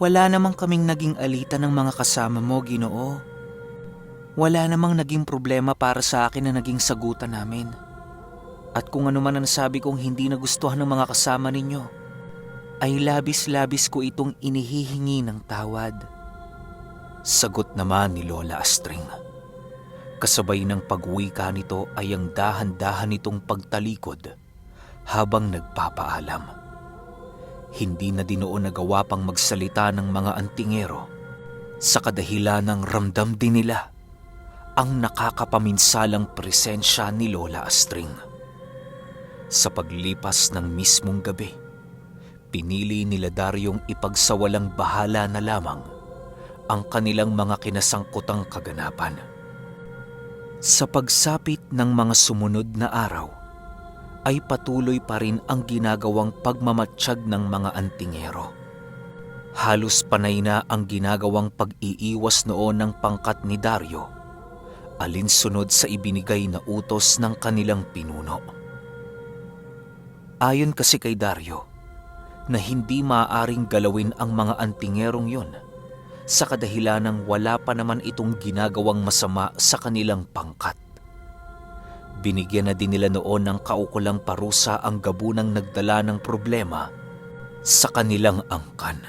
Wala namang kaming naging alitan ng mga kasama mo, Ginoo. Wala namang naging problema para sa akin na naging sagutan namin. At kung ano man ang sabi kong hindi nagustuhan ng mga kasama ninyo, ay labis-labis ko itong inihihingi ng tawad. Sagot naman ni Lola Astring. Kasabay ng pag-wika nito ay ang dahan-dahan nitong pagtalikod habang nagpapaalam. Hindi na din noon nagawa pang magsalita ng mga antingero sa kadahilan ng ramdam din nila ang nakakapaminsalang presensya ni Lola Astring. Sa paglipas ng mismong gabi, pinili nila Daryong ipagsawalang bahala na lamang ang kanilang mga kinasangkutang kaganapan. Sa pagsapit ng mga sumunod na araw, ay patuloy pa rin ang ginagawang pagmamatsyag ng mga antingero. Halos panay na ang ginagawang pag-iiwas noon ng pangkat ni Daryo, alinsunod sa ibinigay na utos ng kanilang pinuno. Ayon kasi kay Daryo, na hindi maaaring galawin ang mga antingerong yon sa kadahilanang wala pa naman itong ginagawang masama sa kanilang pangkat. Binigyan na din nila noon ng kaukulang parusa ang gabunang nagdala ng problema sa kanilang angkan.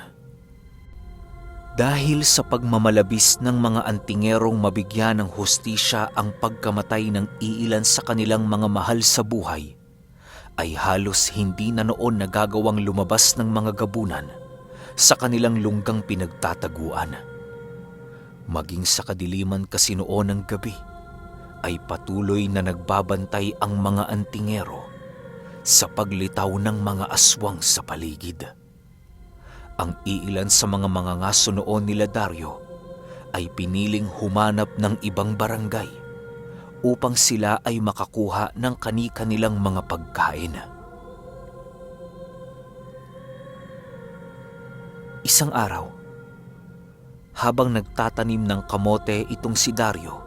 Dahil sa pagmamalabis ng mga antingerong mabigyan ng hustisya ang pagkamatay ng iilan sa kanilang mga mahal sa buhay, ay halos hindi na noon nagagawang lumabas ng mga gabunan sa kanilang lunggang pinagtataguan. Maging sa kadiliman kasi noon ng gabi, ay patuloy na nagbabantay ang mga antingero sa paglitaw ng mga aswang sa paligid. Ang iilan sa mga mangangaso noon nila Daryo ay piniling humanap ng ibang barangay upang sila ay makakuha ng kani-kanilang mga pagkain. Isang araw, habang nagtatanim ng kamote itong si Daryo,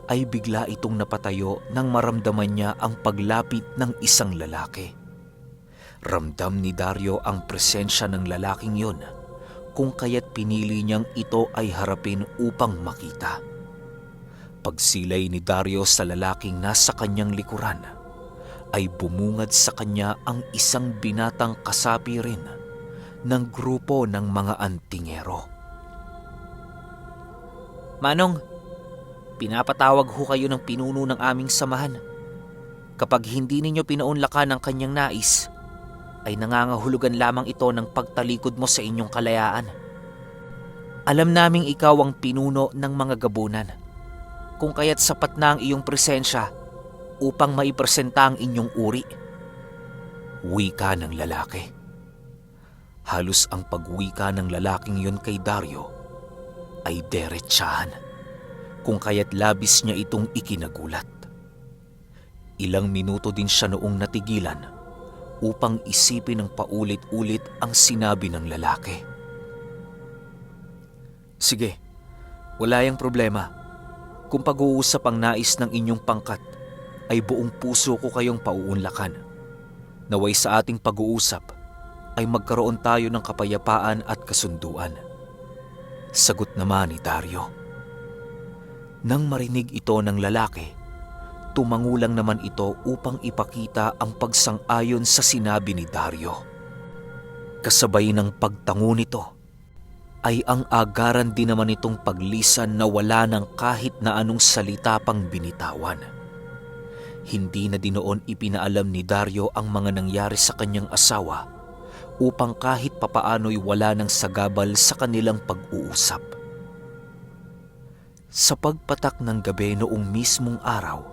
ay bigla itong napatayo nang maramdaman niya ang paglapit ng isang lalaki. Ramdam ni Daryo ang presensya ng lalaking yon, kung kaya't pinili niyang ito ay harapin upang makita. Pagsilay ni Daryo sa lalaking nasa kanyang likuran, ay bumungad sa kanya ang isang binatang kasapi rin ng grupo ng mga antingero. "Manong, pinapatawag ho kayo ng pinuno ng aming samahan. Kapag hindi ninyo pinaunlakan ang kanyang nais, ay nangangahulugan lamang ito ng pagtalikod mo sa inyong kalayaan. Alam naming ikaw ang pinuno ng mga gabunan, kung kaya't sapat na ang iyong presensya upang maipresenta ang inyong uri." Wika ng lalaki. Halos ang pagwika ng lalaking yun kay Daryo ay derechahan, kung kaya't labis niya itong ikinagulat. Ilang minuto din siya noong natigilan upang isipin ng paulit-ulit ang sinabi ng lalaki. "Sige, wala yang problema. Kung pag-uusap ang nais ng inyong pangkat, ay buong puso ko kayong pauunlakan. Naway sa ating pag-uusap ay magkaroon tayo ng kapayapaan at kasunduan." Sagot naman ni Daryo. Nang marinig ito ng lalaki, tumangulang naman ito upang ipakita ang pagsang-ayon sa sinabi ni Daryo. Kasabay ng pagtango nito, ay ang agaran din naman itong paglisan na wala ng kahit na anong salita pang binitawan. Hindi na din noon ipinaalam ni Daryo ang mga nangyari sa kanyang asawa upang kahit papaano'y wala ng sagabal sa kanilang pag-uusap. Sa pagpatak ng gabi noong mismong araw,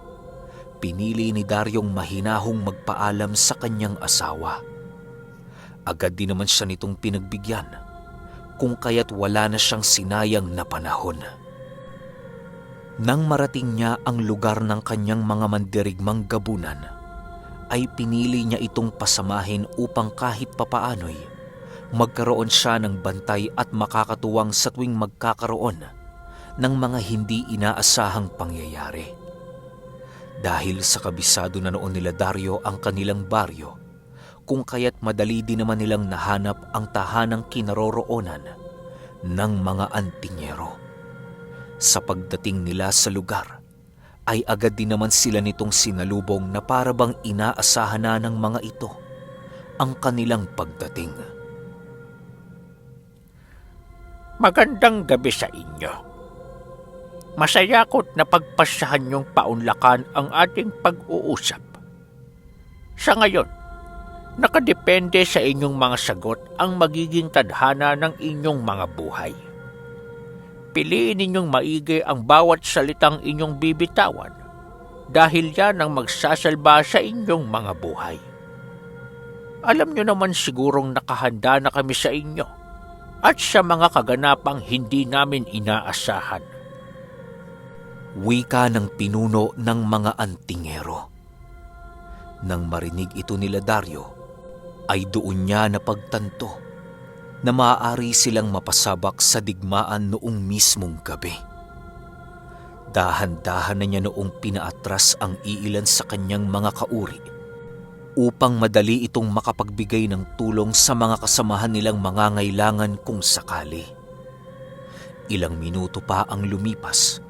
pinili ni Daryong mahinahong magpaalam sa kanyang asawa. Agad din naman siya nitong pinagbigyan, kung kaya't wala na siyang sinayang na panahon. Nang marating niya ang lugar ng kanyang mga mandirigmang gabunan, ay pinili niya itong pasamahin upang kahit papaano'y magkaroon siya ng bantay at makakatuwang sa tuwing magkakaroon ng mga hindi inaasahang pangyayari. Dahil sa kabisado na noon nila Daryo ang kanilang baryo, kung kaya't madali din naman nilang nahanap ang tahanang kinaroroonan ng mga antingero. Sa pagdating nila sa lugar, ay agad din naman sila nitong sinalubong na para bang inaasahan na ng mga ito ang kanilang pagdating. Magandang gabi sa inyo. Masaya ko't napagpasyahan niyong paunlakan ang ating pag-uusap. Sa ngayon, nakadepende sa inyong mga sagot ang magiging tadhana ng inyong mga buhay. Piliin ninyong maigi ang bawat salitang inyong bibitawan dahil yan ang magsasalba sa inyong mga buhay. Alam niyo naman sigurong nakahanda na kami sa inyo at sa mga kaganapang hindi namin inaasahan. Wika ng pinuno ng mga antingero. Nang marinig ito nila Dario, ay doon niya napagtanto na maaari silang mapasabak sa digmaan noong mismong gabi. Dahan-dahan na niya noong pinaatras ang iilan sa kanyang mga kauri upang madali itong makapagbigay ng tulong sa mga kasamahan nilang mangangailangan kung sakali. Ilang minuto pa ang lumipas,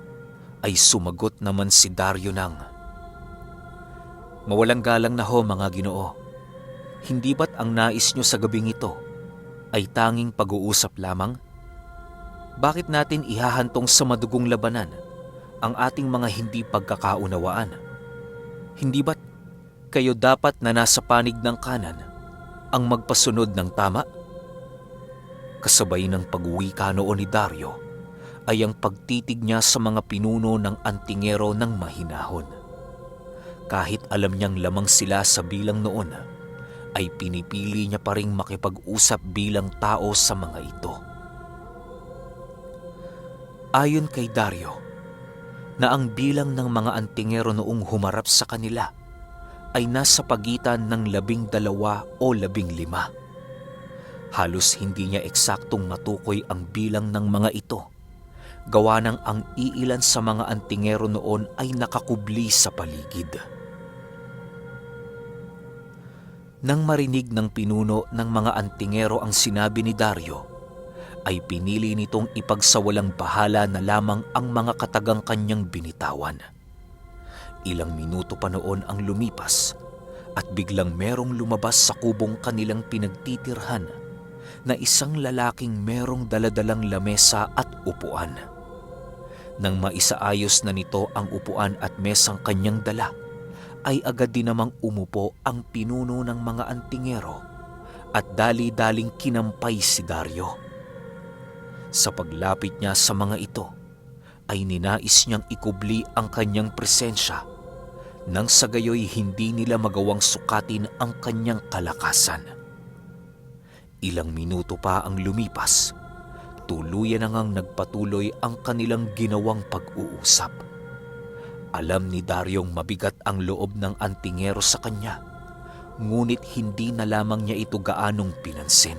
ay sumagot naman si Dario ng, "Mawalang galang na ho mga Ginoo. Hindi ba't ang nais nyo sa gabing ito ay tanging pag-uusap lamang? Bakit natin ihahantong sa madugong labanan ang ating mga hindi pagkakaunawaan? Hindi ba't kayo dapat na nasa panig ng kanan ang magpasunod ng tama?" Kasabay ng pag-uwika noon ni Dario ay ang pagtitig niya sa mga pinuno ng antingero ng mahinahon. Kahit alam niyang lamang sila sa bilang noon, ay pinipili niya pa ring makipag-usap bilang tao sa mga ito. Ayon kay Dario, na ang bilang ng mga antingero noong humarap sa kanila ay nasa pagitan ng 12 o 15. Halos hindi niya eksaktong matukoy ang bilang ng mga ito, gawa ng ang iilan sa mga antingero noon ay nakakubli sa paligid. Nang marinig ng pinuno ng mga antingero ang sinabi ni Dario, ay pinili nitong ipagsawalang bahala na lamang ang mga katagang kanyang binitawan. Ilang minuto pa noon ang lumipas at biglang merong lumabas sa kubong kanilang pinagtitirhan na isang lalaking merong daladalang lamesa at upuan. Nang maisaayos na nito ang upuan at mesang kanyang dala, ay agad din namang umupo ang pinuno ng mga antingero at dali-daling kinampay si Dario. Sa paglapit niya sa mga ito, ay ninais niyang ikubli ang kanyang presensya nang sa gayoy hindi nila magawang sukatin ang kanyang kalakasan. Ilang minuto pa ang lumipas, tuluyan na ngang nagpatuloy ang kanilang ginawang pag-uusap. Alam ni Daryong mabigat ang loob ng antingero sa kanya, ngunit hindi na lamang niya ito gaanong pinansin.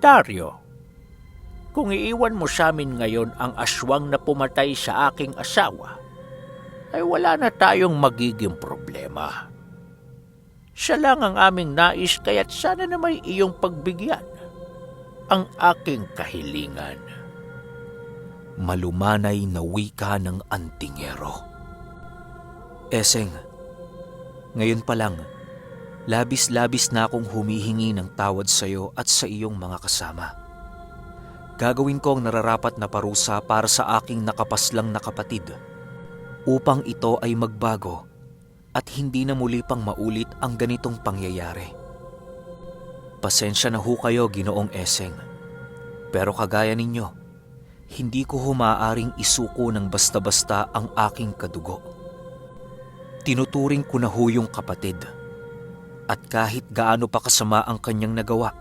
Dario, kung iiwan mo sa amin ngayon ang aswang na pumatay sa aking asawa, ay wala na tayong magiging problema. Siya lang ang aming nais, kaya't sana na may iyong pagbigyan ang aking kahilingan. Malumanay na wika ng antingero. Eseng, ngayon pa lang, labis-labis na akong humihingi ng tawad sa iyo at sa iyong mga kasama. Gagawin ko ang nararapat na parusa para sa aking nakapaslang na kapatid upang ito ay magbago at hindi na muli pang maulit ang ganitong pangyayari. Pasensya na ho kayo, Ginoong Eseng, pero kagaya ninyo, hindi ko humaaring isuko ng basta-basta ang aking kadugo. Tinuturing ko na ho yung kapatid, at kahit gaano pa kasama ang kanyang nagawa,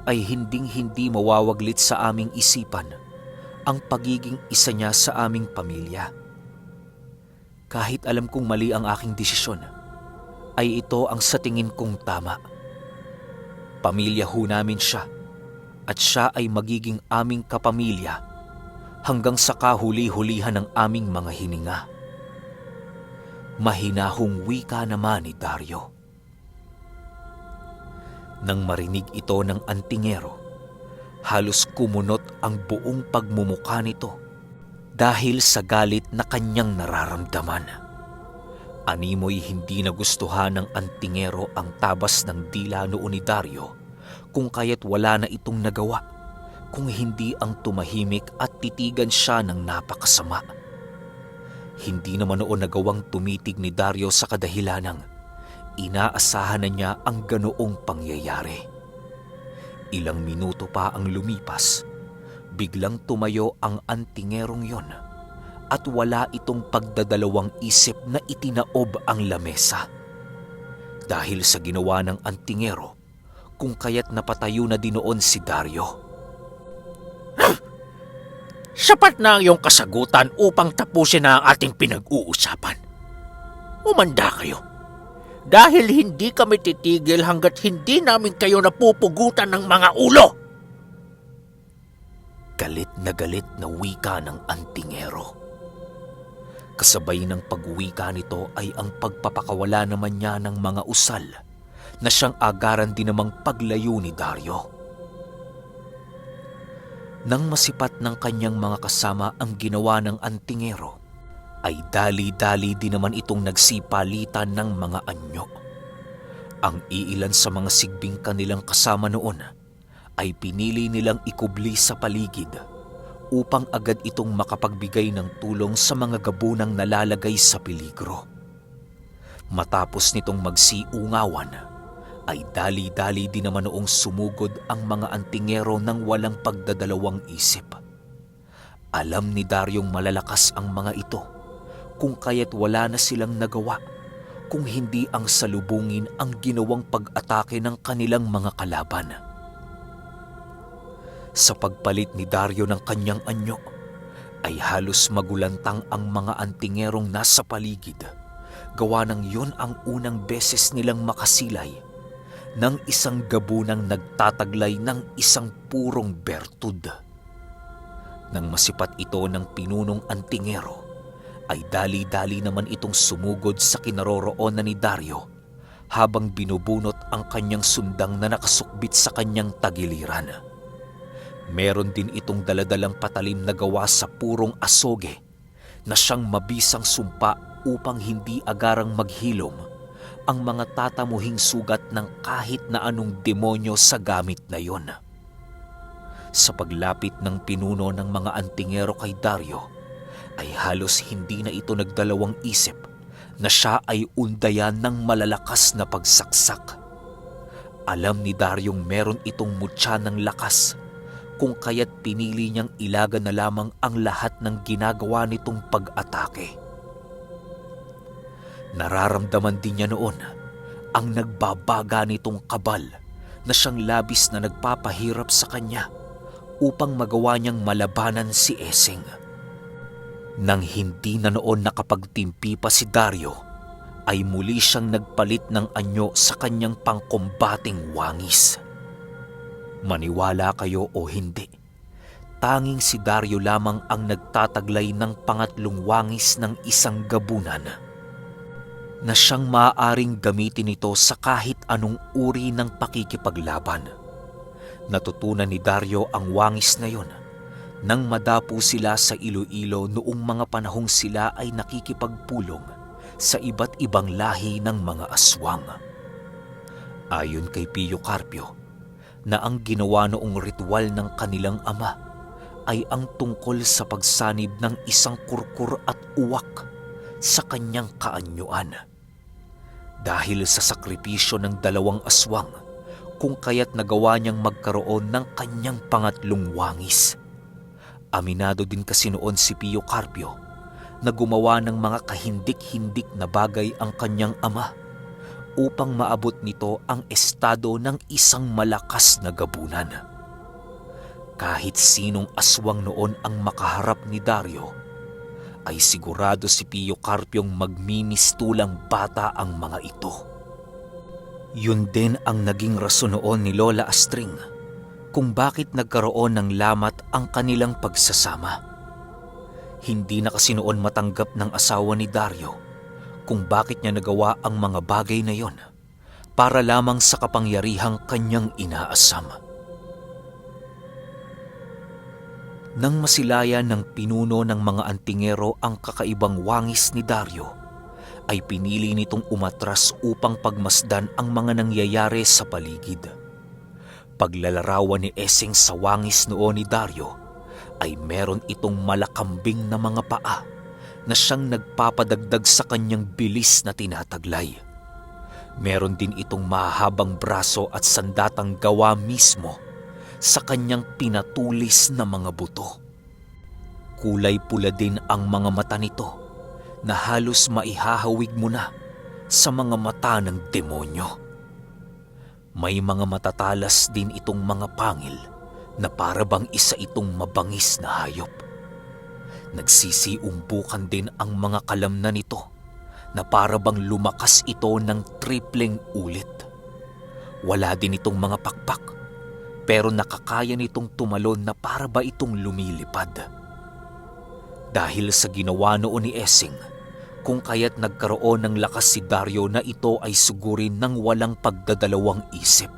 ay hinding-hindi mawawaglit sa aming isipan ang pagiging isa niya sa aming pamilya. Kahit alam kong mali ang aking desisyon, ay ito ang sa tingin kong tama. Pamilya ho namin siya, at siya ay magiging aming kapamilya hanggang sa kahuli-hulihan ng aming mga hininga. Mahinahong wika naman ni Dario. Nang marinig ito ng antingero, Halos kumunot ang buong pagmumukha nito dahil sa galit na kanyang nararamdaman. Animoy hindi nagustuhan ng antingero ang tabas ng dila noon ni Dario, kung kaya't wala na itong nagawa kung hindi ang tumahimik at titigan siya ng napakasama. Hindi naman noon nagawang tumitig ni Dario sa kadahilanang inaasahan na niya ang ganoong pangyayari. Ilang minuto pa ang lumipas, biglang tumayo ang antingerong yon at wala itong pagdadalawang isip na itinaob ang lamesa. Dahil sa ginawa ng antingero, kung kaya't napatayo na din noon si Dario. Sapat na ang iyong kasagutan upang tapusin na ang ating pinag-uusapan. Umanda kayo. Dahil hindi kami titigil hanggat hindi namin kayo napupugutan ng mga ulo. Galit na wika ng antingero. Kasabay ng pagwika nito ay ang pagpapakawala naman niya ng mga usal na siyang agaran din namang paglayo ni Dario. Nang masipat ng kanyang mga kasama ang ginawa ng antingero, ay dali-dali din naman itong nagsipalitan ng mga anyo. Ang iilan sa mga sigbing kanilang kasama noon ay pinili nilang ikubli sa paligid upang agad itong makapagbigay ng tulong sa mga gabunang nalalagay sa peligro. Matapos nitong magsiungawan, ay dali-dali din naman noong sumugod ang mga antingero ng walang pagdadalawang isip. Alam ni Daryong malalakas ang mga ito, kung kaya't wala na silang nagawa kung hindi ang salubungin ang ginawang pag-atake ng kanilang mga kalaban. Sa pagpalit ni Dario ng kanyang anyo, ay halos magulantang ang mga antingerong nasa paligid, gawa ng yun ang unang beses nilang makasilay ng isang gabunang nagtataglay ng isang purong bertud. Nang masipat ito ng pinunong antingero, ay dali-dali naman itong sumugod sa kinaroroonan ni Dario habang binubunot ang kanyang sundang na nakasukbit sa kanyang tagiliran. Meron din itong daladalang patalim na gawa sa purong asoge na siyang mabisang sumpa upang hindi agarang maghilom ang mga tatamuhing sugat ng kahit na anong demonyo sa gamit na yon. Sa paglapit ng pinuno ng mga antingero kay Dario, ay halos hindi na ito nagdalawang isip na siya ay undayan ng malalakas na pagsaksak. Alam ni Daryong meron itong mutya ng lakas, kung kaya't pinili niyang ilaga na lamang ang lahat ng ginagawa nitong pag-atake. Nararamdaman din niya noon ang nagbabaga nitong kabal na siyang labis na nagpapahirap sa kanya upang magawa niyang malabanan si Esing. Nang hindi na noon nakapagtimpi pa si Dario, ay muli siyang nagpalit ng anyo sa kanyang pangkombating wangis. Maniwala kayo o hindi, tanging si Dario lamang ang nagtataglay ng pangatlong wangis ng isang gabunan na siyang maaaring gamitin ito sa kahit anong uri ng pakikipaglaban. Natutunan ni Dario ang wangis na yon nang madapo sila sa Iloilo noong mga panahong sila ay nakikipagpulong sa iba't ibang lahi ng mga aswang. Ayon kay Pio Carpio, na ang ginawa noong ritual ng kanilang ama ay ang tungkol sa pagsanib ng isang kurkur at uwak sa kanyang kaanyuan. Dahil sa sakripisyo ng dalawang aswang, kung kaya't nagawa niyang magkaroon ng kanyang pangatlong wangis. Aminado din kasi noon si Pio Carpio na gumawa ng mga kahindik-hindik na bagay ang kanyang ama upang maabot nito ang estado ng isang malakas na gabunan. Kahit sinong aswang noon ang makaharap ni Dario, ay sigurado si Pio Carpiong magmimistulang bata ang mga ito. Yun din ang naging rason noon ni Lola Astring kung bakit nagkaroon ng lamat ang kanilang pagsasama. Hindi na kasi noon matanggap ng asawa ni Dario kung bakit niya nagawa ang mga bagay na yon para lamang sa kapangyarihang kanyang inaasam. Nang masilayan ng pinuno ng mga antingero ang kakaibang wangis ni Dario, ay pinili nitong umatras upang pagmasdan ang mga nangyayari sa paligid. Paglalarawan ni Essing sa wangis noon ni Dario, ay meron itong malakambing na mga paa na siyang nagpapadagdag sa kanyang bilis na tinataglay. Meron din itong mahabang braso at sandatang gawa mismo sa kanyang pinatulis na mga buto. Kulay pula din ang mga mata nito na halos maihahawig mo na sa mga mata ng demonyo. May mga matatalas din itong mga pangil na para bang isa itong mabangis na hayop. Nagsisiumpukan din ang mga kalamnan nito na para bang lumakas ito ng tripleng ulit. Wala din itong mga pakpak, pero nakakaya nitong tumalon na para ba itong lumilipad. Dahil sa ginawa noon ni Essing, kung kaya't nagkaroon ng lakas si Dario na ito ay sugurin ng walang pagdadalawang isip.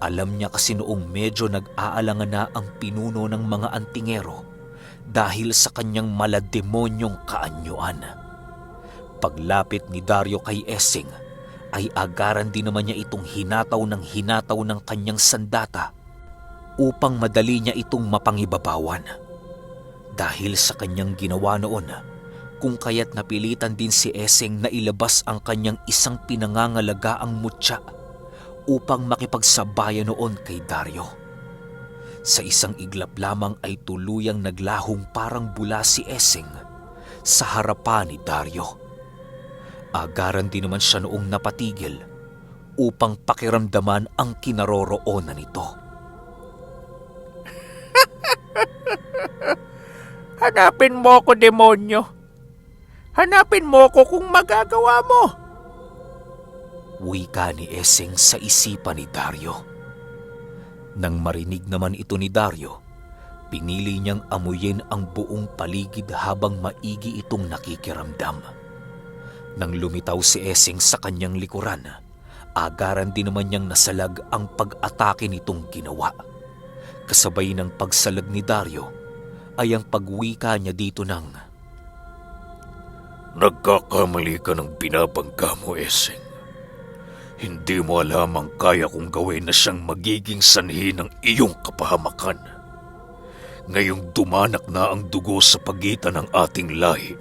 Alam niya kasi noong medyo nag-aalangan na ang pinuno ng mga antingero dahil sa kanyang malademonyong kaanyuan. Paglapit ni Dario kay Essing, ay agaran din naman niya itong hinataw ng kanyang sandata upang madali niya itong mapangibabawan. Dahil sa kanyang ginawa noon, kung kaya't napilitan din si Essing na ilabas ang kanyang isang pinangangalagaang mutya upang makipagsabayan noon kay Dario. Sa isang iglap lamang ay tuluyang naglahong parang bula si Essing sa harapan ni Dario. Agaran din naman siya noong napatigil upang pakiramdaman ang kinaroroonan nito. Hanapin mo ko, demonyo. Hanapin mo ko kung magagawa mo. Wika ni Essing sa isipan ni Dario. Nang marinig naman ito ni Dario, pinili niyang amuyin ang buong paligid habang maigi itong nakikiramdam. Nang lumitaw si Essing sa kanyang likuran, agaran din naman niyang nasalag ang pag-atake nitong ginawa. Kasabay ng pagsalag ni Dario ay ang pagwika niya dito ng, "Nagkakamali ka ng binabangga mo, Essing. Hindi mo alam ang kaya kong gawin na siyang magiging sanhi ng iyong kapahamakan. Ngayong dumanak na ang dugo sa pagitan ng ating lahi,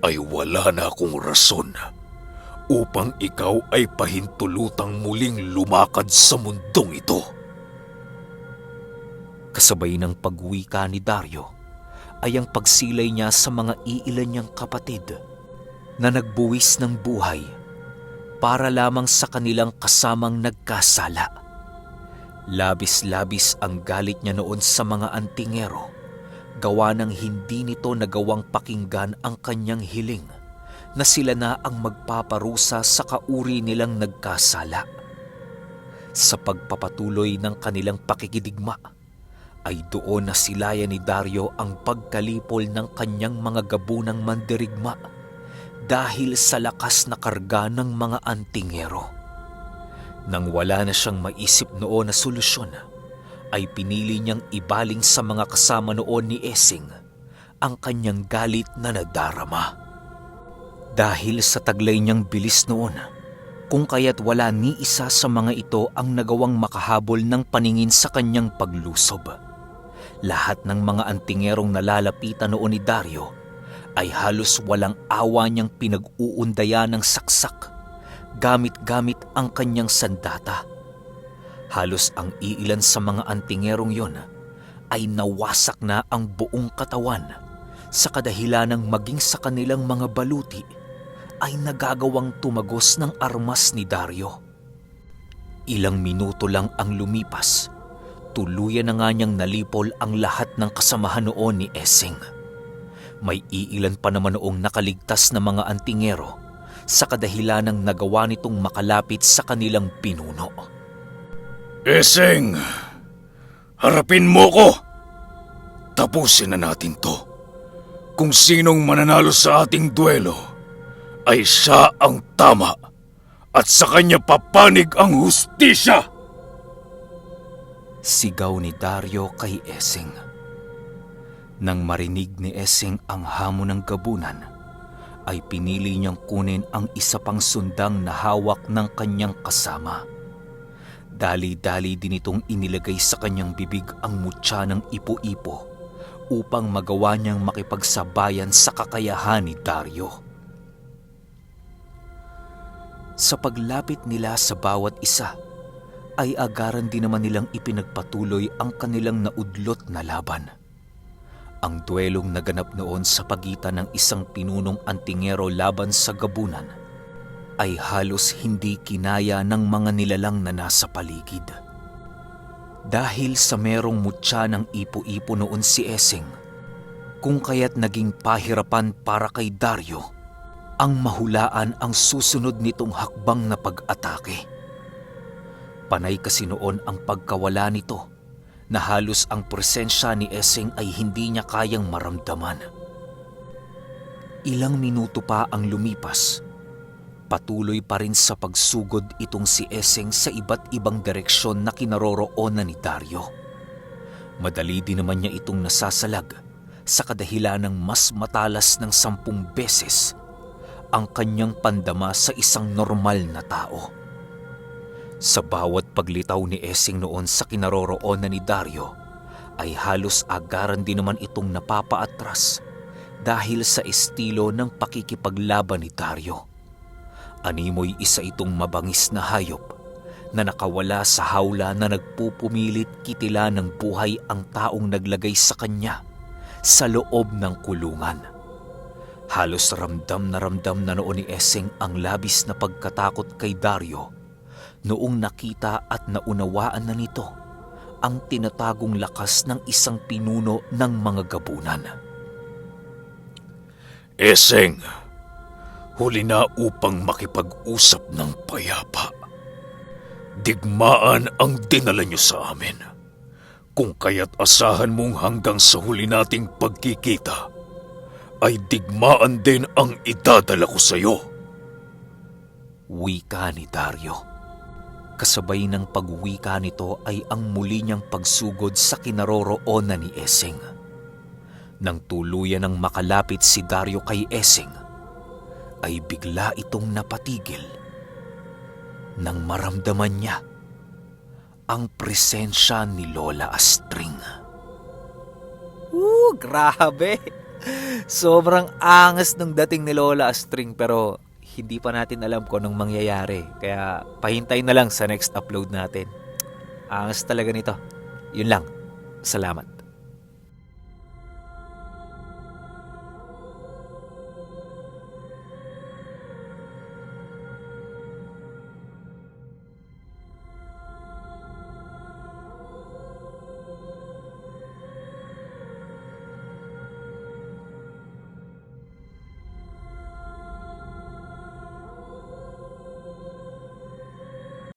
ay wala na akong rason upang ikaw ay pahintulutang muling lumakad sa mundong ito." kasabay ng pagwika ni Dario, ay ang pagsilay niya sa mga iilan niyang kapatid na nagbuwis ng buhay para lamang sa kanilang kasamang nagkasala. Labis-labis ang galit niya noon sa mga antingero, gawa ng hindi nito nagawang pakinggan ang kanyang hiling na sila na ang magpaparusa sa kauri nilang nagkasala. Sa pagpapatuloy ng kanilang pakikidigma, ay doon na silayan ni Dario ang pagkalipol ng kanyang mga gabunang mandirigma dahil sa lakas na karga ng mga antingero. Nang wala na siyang maisip noon na solusyon, ay pinili niyang ibaling sa mga kasama noon ni Essing ang kanyang galit na nadarama. Dahil sa taglay niyang bilis noon, kung kaya't wala ni isa sa mga ito ang nagawang makahabol ng paningin sa kanyang paglusob. Lahat ng mga antingerong nalalapitan noon ni Dario ay halos walang awa niyang pinag-uundayan ng saksak, gamit-gamit ang kanyang sandata. Halos ang iilan sa mga antingerong yon ay nawasak na ang buong katawan sa kadahilanang maging sa kanilang mga baluti ay nagagawang tumagos ng armas ni Dario. Ilang minuto lang ang lumipas, tuluyan na nga niyang nalipol ang lahat ng kasamahan noon ni Essing. May iilan pa naman noong nakaligtas na mga antingero sa kadahilanang nagawa nitong makalapit sa kanilang pinuno. "Essing, harapin mo ko! Tapusin na natin to. Kung sinong mananalo sa ating duelo, ay siya ang tama at sa kanya papanig ang hustisya!" Sigaw ni Dario kay Essing. Nang marinig ni Esing ang hamon ng gabunan, ay pinili niyang kunin ang isa pang sundang na hawak ng kanyang kasama. Dali-dali din itong inilagay sa kanyang bibig ang mutya ng ipo-ipo upang magawa niyang makipagsabayan sa kakayahan ni Dario. Sa paglapit nila sa bawat isa, ay agaran din naman nilang ipinagpatuloy ang kanilang naudlot na laban. Ang duelong naganap noon sa pagitan ng isang pinunong antingero laban sa gabunan ay halos hindi kinaya ng mga nilalang na nasa paligid. Dahil sa merong mutya ng ipo-ipo noon si Esing, kung kaya't naging pahirapan para kay Dario ang mahulaan ang susunod nitong hakbang na pag-atake. Panay kasi noon ang pagkawala nito na halos ang presensya ni Esing ay hindi niya kayang maramdaman. Ilang minuto pa ang lumipas. Patuloy pa rin sa pagsugod itong si Esing sa iba't ibang direksyon na kinaroroonan ni Dario. Madali din naman niya itong nasasalag sa kadahilan ng mas matalas ng 10 beses ang kanyang pandama sa isang normal na tao. Sa bawat paglitaw ni Esing noon sa kinaroroonan ni Dario, ay halos agaran din naman itong napapaatras dahil sa estilo ng pakikipaglaban ni Dario. Animoy isa itong mabangis na hayop na nakawala sa hawla na nagpupumilit kitila ng buhay ang taong naglagay sa kanya sa loob ng kulungan. Halos ramdam na noon ni Esing ang labis na pagkatakot kay Dario noong nakita at naunawaan na nito ang tinatagong lakas ng isang pinuno ng mga gabunan. Esing, huli na upang makipag-usap ng payapa. Digmaan ang dinala niyo sa amin. Kung kaya't asahan mong hanggang sa huli nating pagkikita, ay digmaan din ang idadala ko sa iyo. Wika ni Dario. Kasabay ng pagwika nito ay ang muli niyang pagsugod sa kinaroroonan ni Esing. Nang tuluyan ng makalapit si Dario kay Esing, ay bigla itong napatigil nang maramdaman niya ang presensya ni Lola Astring. Grabe! Sobrang angas ng dating ni Lola Astring pero hindi pa natin alam kung anong mangyayari. Kaya pahintay na lang sa next upload natin. Angas talaga nito. Yun lang. Salamat.